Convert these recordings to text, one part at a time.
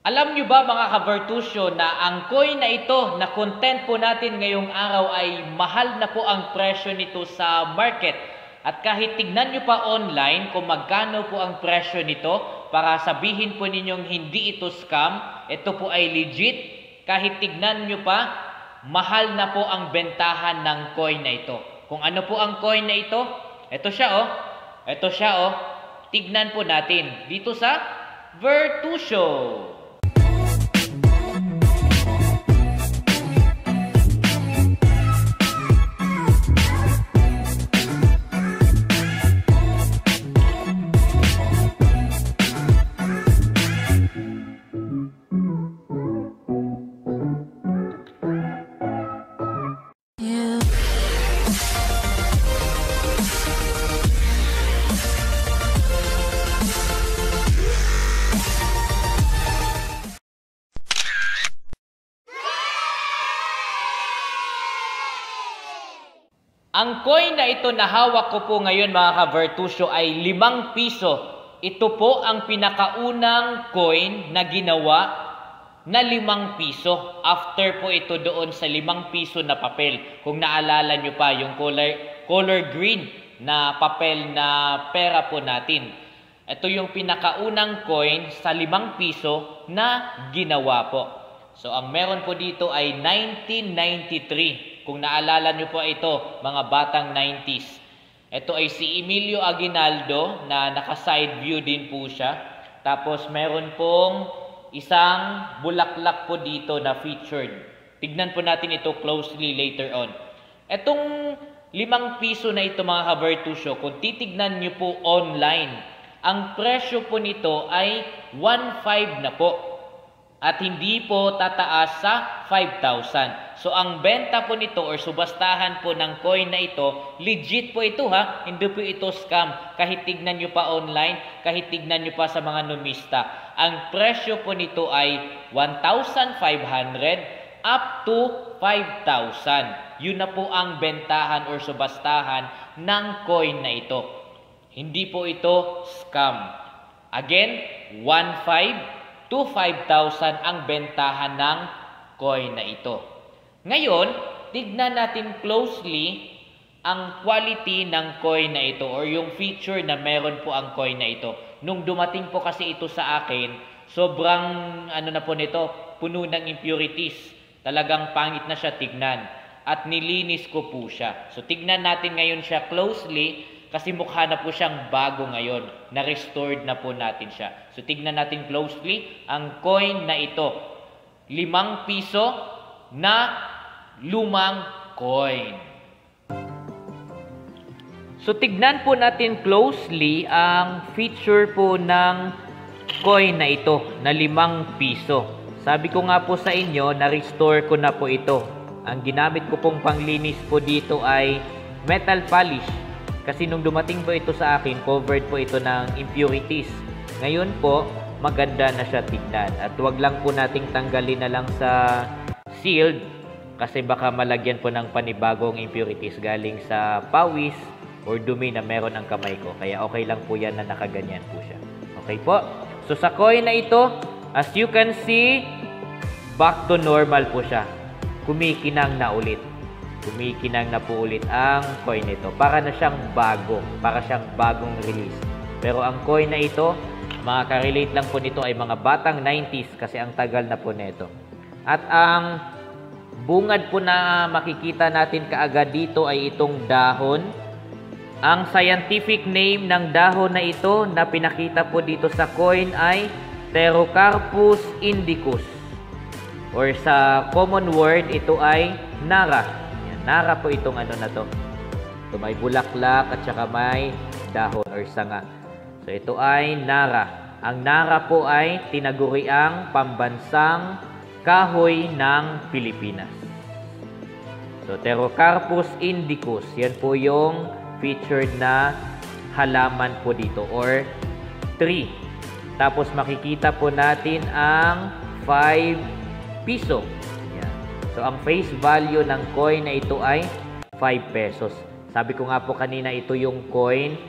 Alam nyo ba mga ka-Vertusio na ang coin na ito na content po natin ngayong araw ay mahal na po ang presyo nito sa market. At kahit tignan nyo pa online kung magkano po ang presyo nito para sabihin po ninyong hindi ito scam, ito po ay legit, kahit tignan nyo pa, mahal na po ang bentahan ng coin na ito. Kung ano po ang coin na ito, ito siya oh. Ito siya oh. Tignan po natin dito sa Vertusio. Ang coin na ito na hawak ko po ngayon mga ka-Vertusio ay 5 piso. Ito po ang pinakaunang coin na ginawa na 5 piso. After po ito doon sa 5 piso na papel. Kung naalala nyo pa yung color green na papel na pera po natin. Ito yung pinakaunang coin sa 5 piso na ginawa po. So ang meron po dito ay 1993. Kung naalala nyo po ito, mga batang 90s. Ito ay si Emilio Aguinaldo na naka-side view din po siya. Tapos meron pong isang bulaklak po dito na featured. Tignan po natin ito closely later on. Itong 5 piso na ito mga ka-Vertusio, kung titignan nyo po online, ang presyo po nito ay 1.5 na po. At hindi po tataas sa 5,000. So ang benta po nito or subastahan po ng coin na ito, legit po ito ha, hindi po ito scam. Kahit tignan nyo pa online, kahit tignan nyo pa sa mga numista. Ang presyo po nito ay 1,500 up to 5,000. Yun na po ang bentahan or subastahan ng coin na ito. Hindi po ito scam. Again, 1,500 to 5,000 ang bentahan ng coin na ito. Ngayon, tignan natin closely ang quality ng coin na ito or yung feature na meron po ang coin na ito. Nung dumating po kasi ito sa akin, sobrang na po nito, puno ng impurities. Talagang pangit na siya tignan. At nilinis ko po siya. So tignan natin ngayon siya closely kasi mukha na po siyang bago ngayon. Na-restored na po natin siya. So tignan natin closely ang coin na ito. 5 piso na lumang coin. So tignan po natin closely ang feature po ng coin na ito na 5 piso. Sabi ko nga po sa inyo, na-restore ko na po ito. Ang ginamit ko pong panglinis po dito ay metal polish. Kasi nung dumating po ito sa akin, covered po ito ng impurities. Ngayon po, maganda na siya tignan. At wag lang po nating tanggalin na lang sa sealed kasi baka malagyan po ng panibagong impurities galing sa pawis or dumi na meron ang kamay ko. Kaya okay lang po yan na nakaganyan po siya. Okay po? So sa coin na ito, as you can see, back to normal po siya. Kumikinang na ulit. Kumikinang na po ulit ang coin nito. Para na siyang bago. Para siyang bagong release. Pero ang coin na ito, makaka-relate lang po nito ay mga batang 90s kasi ang tagal na po nito. At ang bungad po na makikita natin kaagad dito ay itong dahon. Ang scientific name ng dahon na ito na pinakita po dito sa coin ay Pterocarpus indicus. Or sa common word, ito ay Nara. Yan, Nara po itong na to. Ito may bulaklak at saka may dahon or sanga. So ito ay Nara. Ang Nara po ay tinaguriang pambansang kahoy ng Pilipinas. So Pterocarpus indicus, yan po yung featured na halaman po dito or tree. Tapos makikita po natin ang 5 piso. Yan. So ang face value ng coin na ito ay 5 pesos. Sabi ko nga po kanina, ito yung coin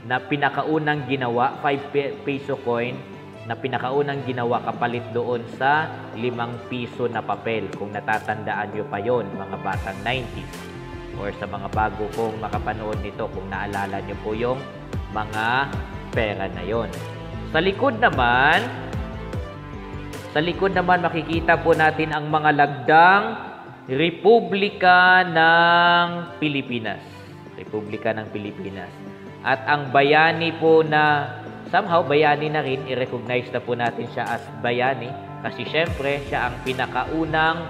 na pinakaunang ginawa, 5 peso coin na pinakaunang ginawa kapalit doon sa 5 piso na papel. Kung natatandaan nyo pa yon, mga batang 90s. Or sa mga bago kong makapanood nito, kung naalala nyo po yung mga pera na yon. Sa likod naman makikita po natin ang mga lagdang Republika ng Pilipinas. Republika ng Pilipinas. At ang bayani po na somehow, bayani na rin, i-recognize na po natin siya as bayani kasi syempre, siya ang pinakaunang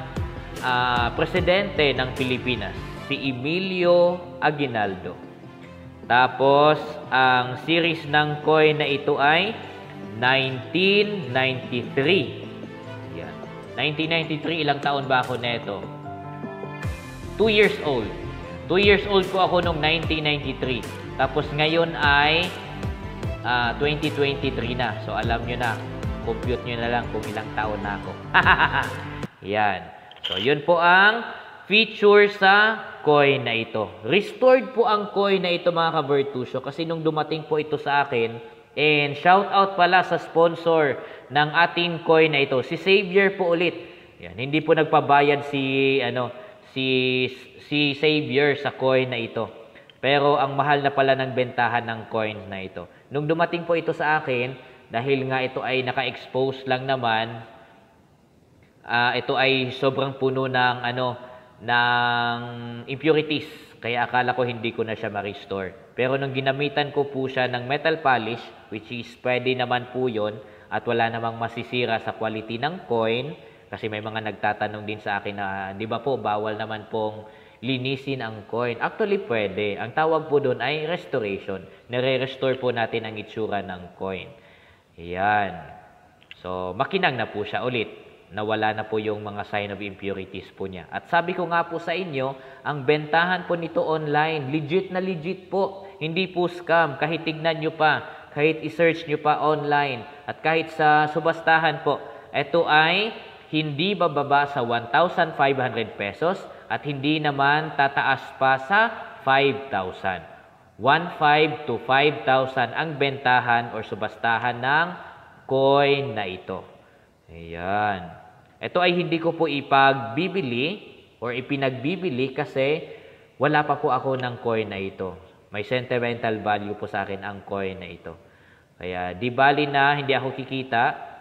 presidente ng Pilipinas, si Emilio Aguinaldo. Tapos, ang series ng coin na ito ay 1993. Yan. 1993, ilang taon ba ako neto? 2 years old. 2 years old po ako noong 1993. Tapos ngayon ay 2023 na. So, alam nyo na. Compute nyo na lang kung ilang taon na ako. Yan. So, yun po ang feature sa coin na ito. Restored po ang coin na ito, mga ka-Bertusio, kasi nung dumating po ito sa akin, and shout out pala sa sponsor ng ating coin na ito, si Xavier po ulit. Yan. Hindi po nagpabayad si Xavier sa coin na ito. Pero ang mahal na pala ng bentahan ng coins na ito. Nung dumating po ito sa akin, dahil nga ito ay naka-expose lang naman, ito ay sobrang puno ng ng impurities. Kaya akala ko hindi ko na siya ma-restore. Pero nung ginamitan ko po siya ng metal polish, which is pwede naman po yun, at wala namang masisira sa quality ng coin, kasi may mga nagtatanong din sa akin na, di ba po, bawal naman pong linisin ang coin. Actually, pwede. Ang tawag po doon ay restoration. Nire-restore po natin ang itsura ng coin. Ayan. So, makinang na po siya ulit. Nawala na po yung mga sign of impurities po niya. At sabi ko nga po sa inyo, ang bentahan po nito online, legit na legit po. Hindi po scam. Kahit tignan nyo pa, kahit i-search nyo pa online, at kahit sa subastahan po, ito ay hindi bababa sa 1,500 pesos at hindi naman tataas pa sa 5,000. 1,500 to 5,000 ang bentahan or subastahan ng coin na ito. Ayan. Ito ay hindi ko po ipagbibili or ipinagbibili kasi wala pa po ako ng coin na ito. May sentimental value po sa akin ang coin na ito. Kaya di bali na hindi ako kikita.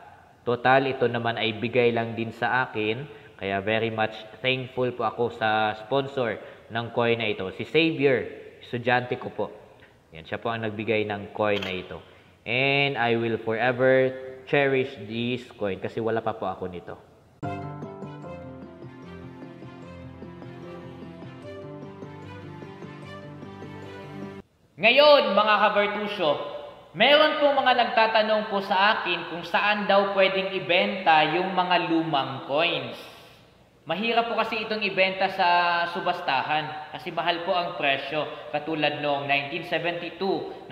Total, ito naman ay bigay lang din sa akin. Kaya very much thankful po ako sa sponsor ng coin na ito. Si Xavier, estudyante ko po. Yan, siya po ang nagbigay ng coin na ito. And I will forever cherish this coin kasi wala pa po ako nito. Ngayon, mga ka-Bertusio, meron pong mga nagtatanong po sa akin kung saan daw pwedeng ibenta yung mga lumang coins. Mahirap po kasi itong ibenta sa subastahan kasi mahal po ang presyo. Katulad noong 1972,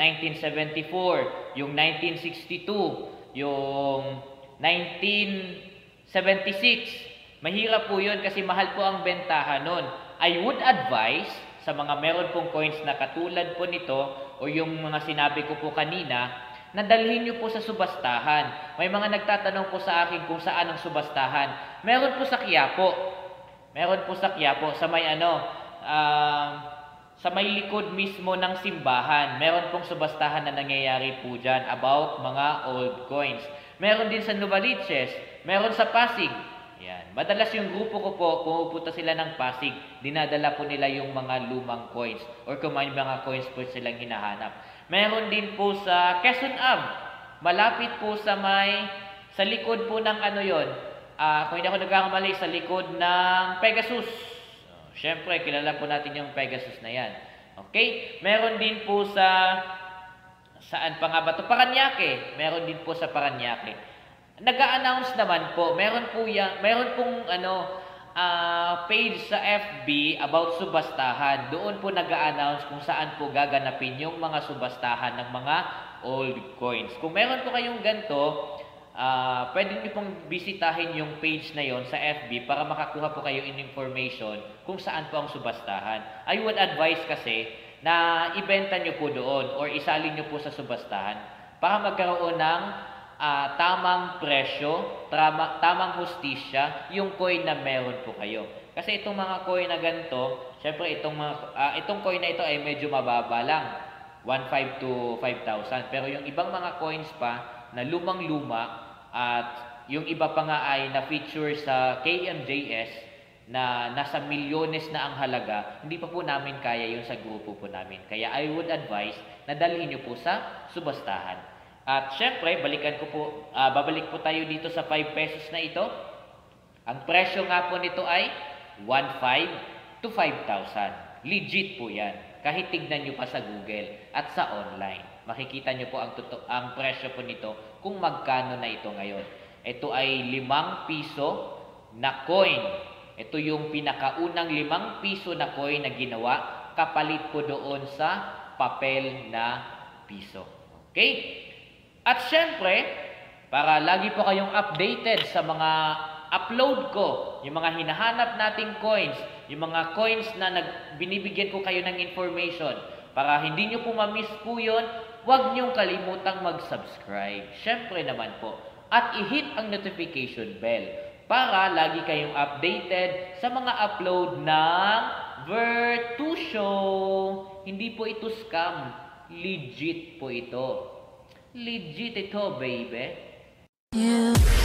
1974, yung 1962, yung 1976. Mahirap po yun kasi mahal po ang bentahan nun. I would advise sa mga meron pong coins na katulad po nito o yung mga sinabi ko po kanina, na dalhin nyo po sa subastahan. May mga nagtatanong po sa akin kung saan ang subastahan. Meron po sa Quiapo. Meron po sa Quiapo, sa may sa may likod mismo ng simbahan. Meron pong subastahan na nangyayari po dyan about mga old coins. Meron din sa Novaliches. Meron sa Pasig. Yan. Madalas yung grupo ko po, pumupunta sila ng Pasig, dinadala po nila yung mga lumang coins or kung may mga coins po silang hinahanap. Meron din po sa Quezon Ave, malapit po sa likod po ng kung hindi ako nagkakamali, sa likod ng Pegasus. Siyempre, kilala po natin yung Pegasus na yan. Okay? Meron din po saan pa nga ba ito? Paranaque. Meron din po sa Paranaque. Nag-a-announce naman po, meron pong page sa FB about subastahan. Doon po nag-a-announce kung saan po gaganapin yung mga subastahan ng mga old coins. Kung meron po kayong ganito, pwede niyo pong bisitahin yung page na yon sa FB para makakuha po kayo in information kung saan po ang subastahan. I would advise kasi na ibenta niyo po doon or isalin niyo po sa subastahan para magkaroon ng tamang presyo, tamang hustisya yung coin na meron po kayo. Kasi itong mga coin na ganito, syempre itong coin na ito ay medyo mababa lang, 1.5 to 5,000. Pero yung ibang mga coins pa na lumang-luma at yung iba pa nga ay na-feature sa KMJS na nasa milyones na ang halaga, hindi pa po namin kaya yun sa grupo po namin. Kaya I would advise na dalhin nyo po sa subastahan. At syempre, babalik po tayo dito sa 5 pesos na ito. Ang presyo nga po nito ay 1.5 to 5,000. Legit po yan. Kahit tignan nyo pa sa Google at sa online. Makikita nyo po ang presyo po nito kung magkano na ito ngayon. Ito ay 5 piso na coin. Ito yung pinakaunang 5 piso na coin na ginawa kapalit po doon sa papel na piso. Okay? At syempre, para lagi po kayong updated sa mga upload ko, yung mga hinahanap nating coins, yung mga coins na binibigyan ko kayo ng information, para hindi nyo po ma-miss po yun, huwag nyong kalimutang mag-subscribe. Syempre naman po. At i-hit ang notification bell para lagi kayong updated sa mga upload ng Vertusio. Hindi po ito scam. Legit po ito. Legit ito, baby. Yeah.